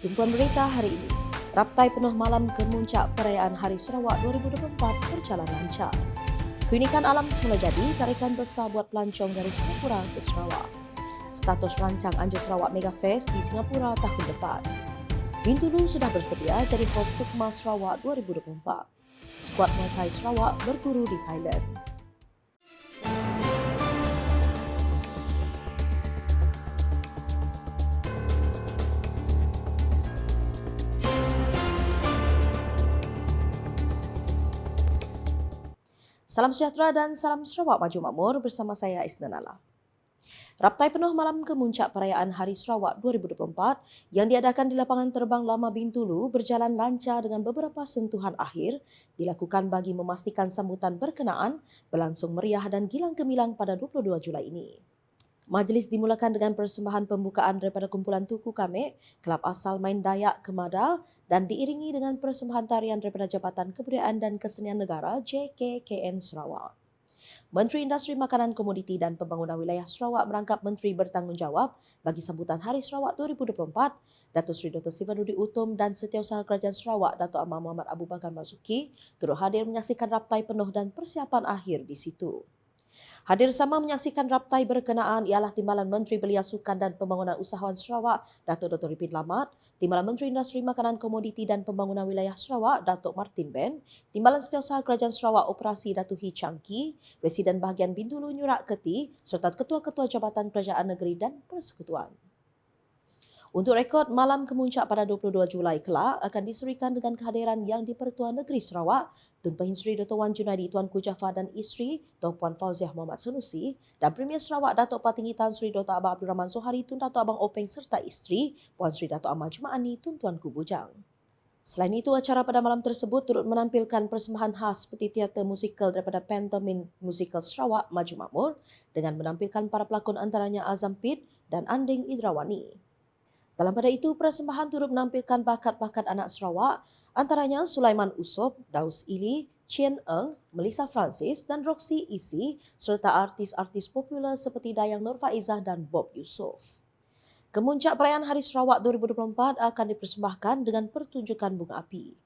Tumpuan berita hari ini. Raptai penuh malam ke Muncak perayaan Hari Sarawak 2024 berjalan lancar. Keunikan alam semula jadi, tarikan besar buat pelancong dari Singapura ke Sarawak. Status rancang Anjur Sarawak Mega Fest di Singapura tahun depan. Bintulu sudah bersedia jadi hos Sukma Sarawak 2024. Skuad Muay Thai Sarawak berguru di Thailand. Salam sejahtera dan salam Sarawak Maju Makmur bersama saya Isnanala. Raptai penuh malam ke Muncak perayaan Hari Sarawak 2024 yang diadakan di lapangan terbang Lama Bintulu berjalan lancar dengan beberapa sentuhan akhir dilakukan bagi memastikan sambutan berkenaan berlangsung meriah dan gilang gemilang pada 22 Julai ini. Majlis dimulakan dengan persembahan pembukaan daripada kumpulan Tuku Kamek, kelab asal main Dayak Kemada dan diiringi dengan persembahan tarian daripada Jabatan Kebudayaan dan Kesenian Negara JKKN Sarawak. Menteri Industri Makanan Komoditi dan Pembangunan Wilayah Sarawak merangkap Menteri Bertanggungjawab bagi sambutan Hari Sarawak 2024, Datuk Seri Dr. Stephen Rudi Utom dan Setiausaha Kerajaan Sarawak Datuk Amar Muhammad Abu Bakar Marzuki turut hadir menyaksikan raptai penuh dan persiapan akhir di situ. Hadir sama menyaksikan raptai berkenaan ialah Timbalan Menteri Belia Sukan dan Pembangunan Usahawan Sarawak, Datuk Dr. Ripin Lamat, Timbalan Menteri Industri Makanan Komoditi dan Pembangunan Wilayah Sarawak, Datuk Martin Ben, Timbalan Setiausaha Kerajaan Sarawak Operasi Datuk Hee Chang Kee, Residen Bahagian Bintulu Nyurak Keti, serta Ketua-Ketua Jabatan Kerajaan Negeri dan Persekutuan. Untuk rekod malam kemuncak pada 22 Julai kelak akan diserikan dengan kehadiran Yang di-Pertuan Negeri Sarawak, Tun Pehin Sri Dr. Wan Junaidi Tuanku Jaafar dan isteri Tuan Puan Fauziah Muhammad Sanusi dan Premier Sarawak Datuk Patinggi Tan Sri Dr. Abang Abdul Rahman Zohari Tun Datuk Abang Openg serta isteri Puan Sri Datuk Ahmad Jumaani Tun Tuanku Bujang. Selain itu, acara pada malam tersebut turut menampilkan persembahan khas seperti teater musikal daripada Pantomime Musikal Sarawak Maju Makmur dengan menampilkan para pelakon antaranya Azam Pit dan Anding Idrawani. Dalam pada itu, persembahan turut menampilkan bakat-bakat anak Sarawak, antaranya Sulaiman Usop, Daus Ili, Chien Eng, Melissa Francis dan Roxy Isi, serta artis-artis popular seperti Dayang Nur Faizah dan Bob Yusof. Kemuncak perayaan Hari Sarawak 2024 akan dipersembahkan dengan pertunjukan bunga api.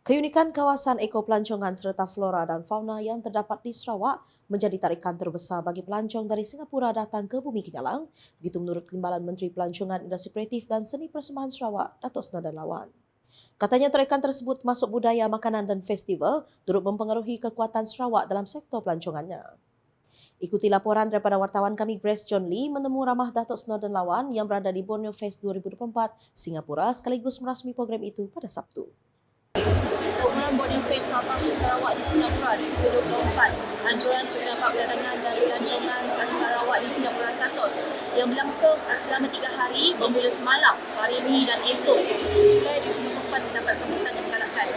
Keunikan kawasan ekopelancongan serta flora dan fauna yang terdapat di Sarawak menjadi tarikan terbesar bagi pelancong dari Singapura datang ke Bumi Kinyalang, begitu menurut Timbalan Menteri Pelancongan Industri Kreatif dan Seni Persembahan Sarawak, Datuk Snedawan Lawan. Katanya tarikan tersebut masuk budaya, makanan dan festival turut mempengaruhi kekuatan Sarawak dalam sektor pelancongannya. Ikuti laporan daripada wartawan kami Grace John Lee menemu ramah Datuk Snedawan Lawan yang berada di Borneo Fest 2024 Singapura sekaligus merasmi program itu pada Sabtu. Program Borneo Fest Sabah Sarawak di Singapura 2024, anjuran Pejabat Perdagangan dan Pelancongan Sarawak di Singapura status yang berlangsung selama 3 hari bermula semalam, hari ini dan esok 2 Julai 2024 mendapat sambutan yang menggalakkan.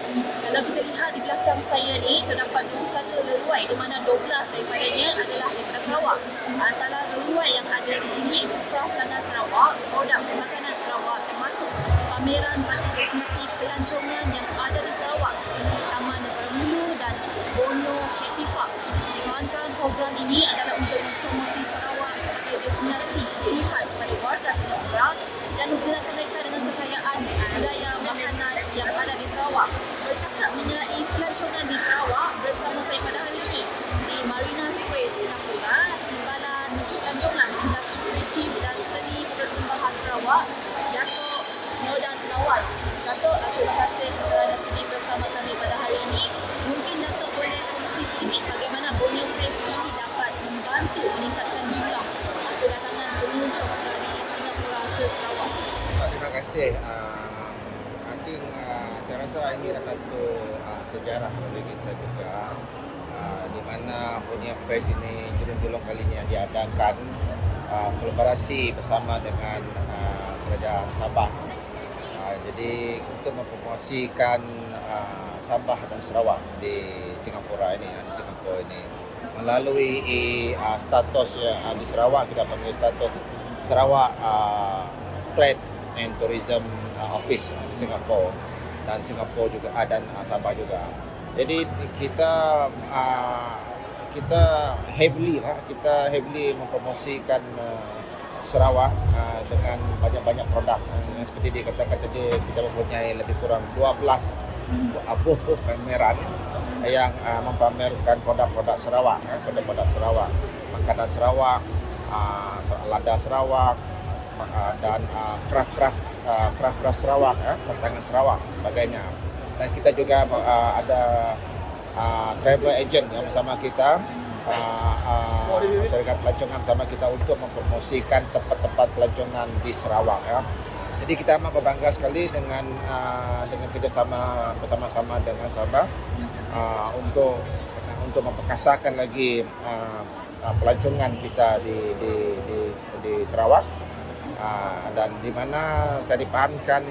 Kalau kita lihat di belakang saya ni terdapat 21 leruai di mana 12 daripadanya adalah daripada Sarawak. Antara leruai yang ada di sini itu kraft tangan Sarawak, produk makanan Sarawak termasuk pameran bagi destinasi pelancongan yang ada di Sarawak seperti Taman Negara Mulu dan Borneo Happy Park. Dimaksudkan program ini adalah untuk promosi Sarawak sebagai destinasi pilihan kepada warga Singapura dan menggunakan mereka dengan kekayaan budaya makanan yang ada di Sarawak. Bercakap mengenai pelancongan di Sarawak bersama saya pada hari ini di Marina Square Singapura, Timbalan Menteri Pelancongan Industri Kreatif dan Seni Persembahan Sarawak, Datuk Snedawan Lawan. Datuk, terima kasih kerana sudi bersama kami pada hari ini. Mungkin Datuk boleh kongsi sedikit bagaimana Borneo Fest ini dapat membantu meningkatkan jumlah kedatangan pengunjung dari Singapura ke Sarawak. Terima kasih. Saya rasa ini adalah satu sejarah bagi kita juga, di mana Borneo Fest ini julung-julung kalinya diadakan kolaborasi bersama dengan Kerajaan Sabah. Jadi untuk mempromosikan Sabah dan Sarawak di Singapura ini, melalui status di Sarawak, kita panggil status Sarawak Trade and Tourism Office di Singapura dan Singapura juga dan Sabah juga. Jadi kita heavily mempromosikan Sarawak dengan banyak-banyak produk yang seperti dikatakan tadi, kita mempunyai lebih kurang 12 booth pameran yang mempamerkan produk-produk Sarawak, produk-produk Sarawak, makanan Sarawak, lada Sarawak, dan craft Sarawak, pertangan Sarawak sebagainya. Dan kita juga ada travel agent yang bersama kita, syarikat pelancongan bersama kita untuk mempromosikan tempat-tempat pelancongan di Sarawak. Jadi kita amat berbangga sekali dengan kerjasama bersama-sama dengan Sabah untuk memperkasakan lagi pelancongan kita di Sarawak, dan di mana saya dipahamkan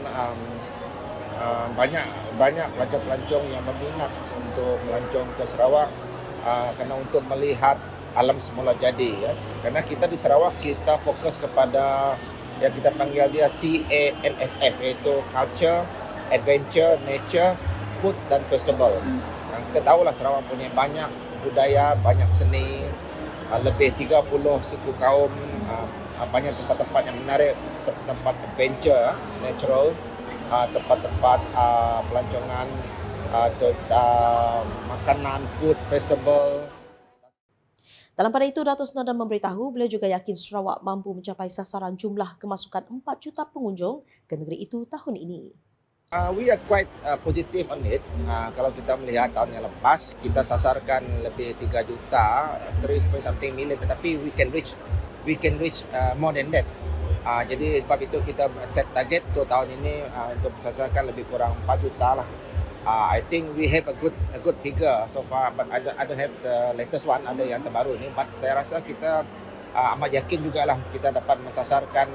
banyak pelancong-pelancong yang berminat untuk melancong ke Sarawak kerana untuk melihat alam semula jadi, ya. Kerana kita di Sarawak kita fokus kepada yang kita panggil dia CANFF, iaitu Culture, Adventure, Nature, Foods dan Festival. Kita tahulah Sarawak punya banyak budaya, banyak seni, lebih 30 suku kaum, banyak tempat-tempat yang menarik, tempat adventure, natural, tempat-tempat pelancongan, makanan, food, festival. Dalam pada itu, Datuk Seri memberitahu beliau juga yakin Sarawak mampu mencapai sasaran jumlah kemasukan 4 juta pengunjung ke negeri itu tahun ini. We are quite positive on it. Kalau kita melihat tahun yang lepas, kita sasarkan lebih 3 juta, 3 million, tetapi we can reach more than that. Jadi sebab itu kita set target untuk tahun ini untuk sasarkan lebih kurang 4 juta lah. I think we have a good figure so far, but I don't have the latest one, ada yang terbaru ni. But saya rasa kita amat yakin jugalah kita dapat mensasarkan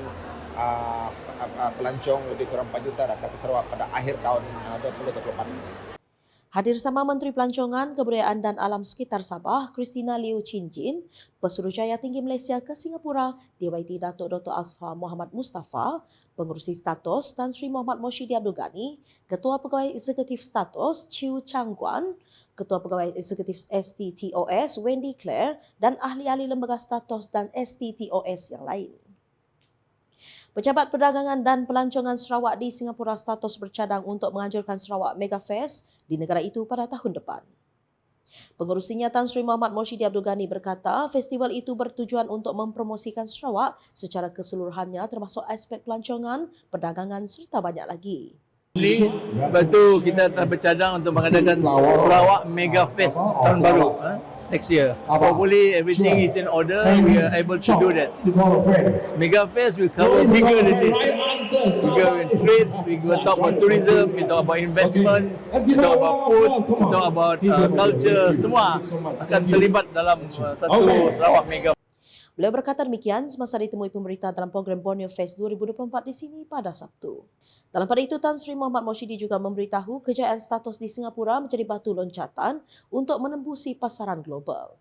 pelancong lebih kurang 4 juta datang ke Sarawak pada akhir tahun 2024. Hadir sama Menteri Pelancongan, Kebudayaan dan Alam Sekitar Sabah, Christina Liew Chin Jin, Pesuruhjaya Tinggi Malaysia ke Singapura, DYT Datuk Dr. Asfa Muhammad Mustafa, Pengerusi Status Tan Sri Muhammad Moshidi Abdul Ghani, Ketua Pegawai Eksekutif Status Chiu Chang Guan, Ketua Pegawai Eksekutif STTOS Wendy Claire dan ahli-ahli lembaga status dan STTOS yang lain. Pejabat Perdagangan dan Pelancongan Sarawak di Singapura status bercadang untuk menganjurkan Sarawak Mega Fest di negara itu pada tahun depan. Pengerusinya Tan Sri Muhammad Moshidi Abdul Ghani berkata, festival itu bertujuan untuk mempromosikan Sarawak secara keseluruhannya termasuk aspek pelancongan, perdagangan serta banyak lagi. Lepas tu kita telah bercadang untuk mengadakan Sarawak Mega Fest tahun baru next year. Hopefully everything is in order, we are able to do that. Mega Fest will cover bigger than this. Bigger in trade, we will talk about tourism, we talk about investment, we talk about food, we talk about culture, semua akan terlibat dalam satu Sarawak Mega. Beliau berkata demikian semasa ditemui pemberita dalam program Borneo Fest 2024 di sini pada Sabtu. Dalam pada itu, Tan Sri Muhammad Moshidi juga memberitahu kejayaan status di Singapura menjadi batu loncatan untuk menembusi pasaran global.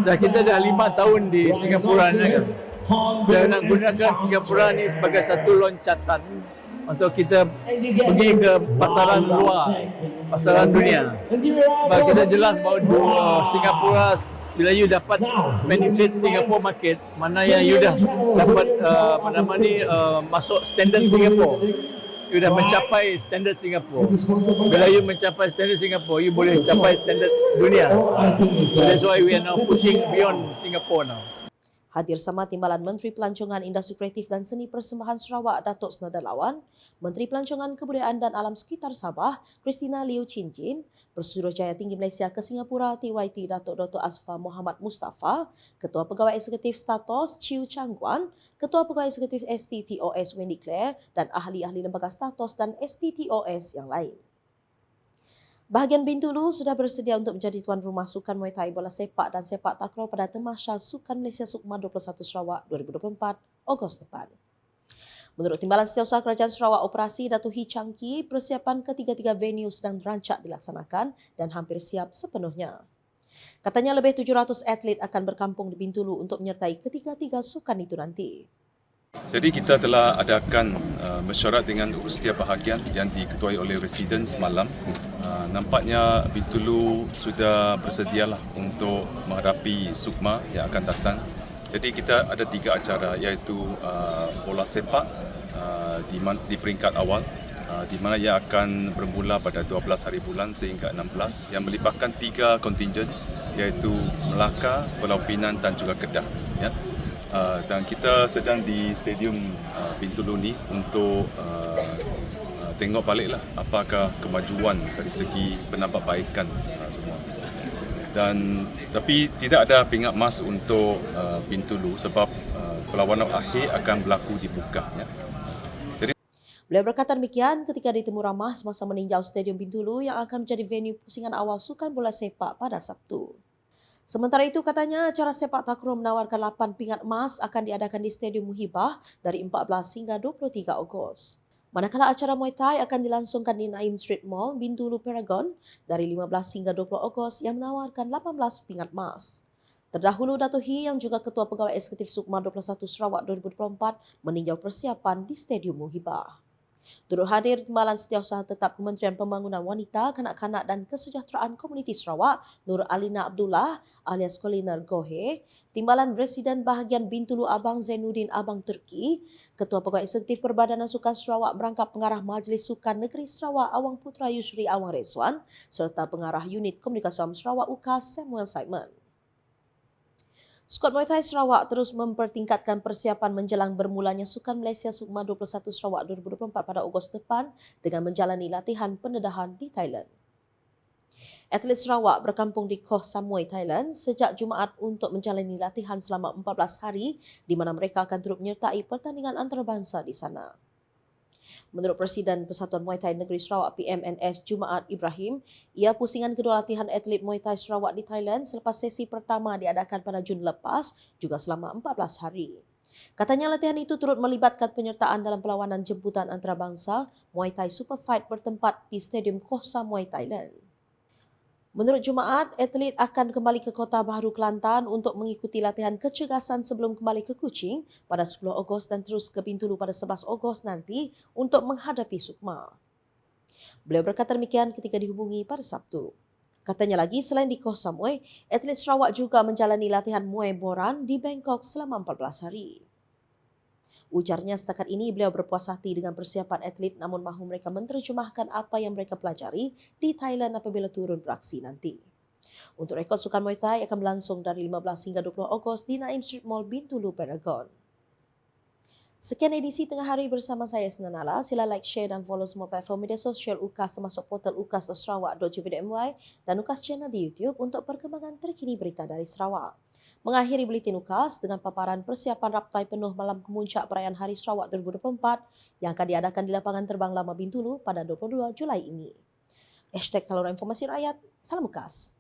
Kita dah 5 tahun di Singapura ni kan. Dan nak gunakan Singapura ni sebagai satu loncatan untuk kita pergi ke pasaran luar, pasaran dunia. Sebab kita jelas bahawa Singapura, bila you dapat penetrate Singapore market, mana yang you dah dapat masuk standard Singapore, you dah mencapai standard Singapore. Bila you mencapai standard Singapore, you boleh capai standard dunia. So that's why we are now pushing beyond Singapore now. Hadir sama Timbalan Menteri Pelancongan, Industri Kreatif dan Seni Persembahan Sarawak, Datuk Seri Lawan, Menteri Pelancongan, Kebudayaan dan Alam Sekitar Sabah, Christina Liew Chin Jin, Pesuruhjaya Tinggi Malaysia ke Singapura, TYT Datuk Dr. Asfa Muhammad Mustafa, Ketua Pegawai Eksekutif Status Chiu Chang Guan, Ketua Pegawai Eksekutif STTOS Wendy Claire dan ahli-ahli lembaga status dan STTOS yang lain. Bahagian Bintulu sudah bersedia untuk menjadi tuan rumah Sukan Muay Thai, bola sepak dan sepak takraw pada Tamasya Sukan Malaysia Sukma 21 Sarawak 2024 Ogos depan. Menurut Timbalan Setiausaha Kerajaan Sarawak Operasi Datuk Hee Chang Kee, persiapan ketiga-tiga venue sedang rancak dilaksanakan dan hampir siap sepenuhnya. Katanya lebih 700 atlet akan berkampung di Bintulu untuk menyertai ketiga-tiga sukan itu nanti. Jadi kita telah adakan mesyuarat dengan setiap bahagian yang diketuai oleh residen semalam. Nampaknya Bintulu sudah bersedialah untuk menghadapi Sukma yang akan datang. Jadi kita ada 3 acara iaitu bola sepak di peringkat awal di mana ia akan bermula pada 12 hari bulan sehingga 16 yang melibatkan 3 kontingen iaitu Melaka, Pulau Pinang dan juga Kedah. Ya. Dan kita sedang di Stadium Bintulu ni untuk tengok baliklah apakah kemajuan dari segi penambahbaikan semua. Tapi tidak ada pingat emas untuk Bintulu sebab perlawanan akhir akan berlaku di Buka. Ya. Beliau berkata demikian ketika ditemu ramah semasa meninjau Stadium Bintulu yang akan menjadi venue pusingan awal sukan bola sepak pada Sabtu. Sementara itu katanya acara sepak takraw menawarkan 8 pingat emas akan diadakan di Stadium Muhibah dari 14 hingga 23 Ogos. Manakala acara Muay Thai akan dilangsungkan di Naim Street Mall, Bintulu Paragon dari 15 hingga 20 Ogos yang menawarkan 18 pingat emas. Terdahulu Dato' Hee yang juga Ketua Pegawai Eksekutif Sukma 21 Sarawak 2024 meninjau persiapan di Stadium Muhibah. Turut hadir Timbalan Setiausaha Tetap Kementerian Pembangunan Wanita, Kanak-kanak dan Kesejahteraan Komuniti Sarawak, Nur Alina Abdullah alias Koliner Gohe, Timbalan Residen Bahagian Bintulu Abang Zainuddin Abang Turki, Ketua Pegawai Eksekutif Perbadanan Sukan Sarawak Berangkap Pengarah Majlis Sukan Negeri Sarawak Awang Putra Yusri Awang Rezwan, serta Pengarah Unit Komunikasi Awam Sarawak UKAS Samuel Simon. Skuad Muay Thai Sarawak terus mempertingkatkan persiapan menjelang bermulanya Sukan Malaysia Sukma 21 Sarawak 2024 pada Ogos depan dengan menjalani latihan pendedahan di Thailand. Atlet Sarawak berkampung di Koh Samui, Thailand sejak Jumaat untuk menjalani latihan selama 14 hari di mana mereka akan turut menyertai pertandingan antarabangsa di sana. Menurut Presiden Persatuan Muay Thai Negeri Sarawak PMNS Jumaat Ibrahim, ia pusingan kedua latihan atlet Muay Thai Sarawak di Thailand selepas sesi pertama diadakan pada Jun lepas juga selama 14 hari. Katanya latihan itu turut melibatkan penyertaan dalam perlawanan jemputan antarabangsa Muay Thai Super Fight bertempat di Stadium Koh Samui, Thailand. Menurut Jumaat, atlet akan kembali ke Kota Baharu, Kelantan untuk mengikuti latihan kecergasan sebelum kembali ke Kuching pada 10 Ogos dan terus ke Bintulu pada 11 Ogos nanti untuk menghadapi Sukma. Beliau berkata demikian ketika dihubungi pada Sabtu. Katanya lagi, selain di Koh Samui, atlet Sarawak juga menjalani latihan Muay Boran di Bangkok selama 14 hari. Ujarnya setakat ini beliau berpuas hati dengan persiapan atlet namun mahu mereka menterjemahkan apa yang mereka pelajari di Thailand apabila turun beraksi nanti. Untuk rekod Sukan Muay Thai akan berlangsung dari 15 hingga 20 Ogos di Naim Street Mall Bintulu Paragon. Sekian edisi Tengah Hari bersama saya Isnanala. Sila like, share dan follow semua platform media sosial UKAS termasuk portal ukas.sarawak.gov.my dan UKAS channel di YouTube untuk perkembangan terkini berita dari Sarawak. Mengakhiri buletin UKAS dengan paparan persiapan raptai penuh malam kemuncak perayaan Hari Sarawak 2024 yang akan diadakan di lapangan terbang Lama Bintulu pada 22 Julai ini. #Saluran Informasi Rakyat, salam UKAS.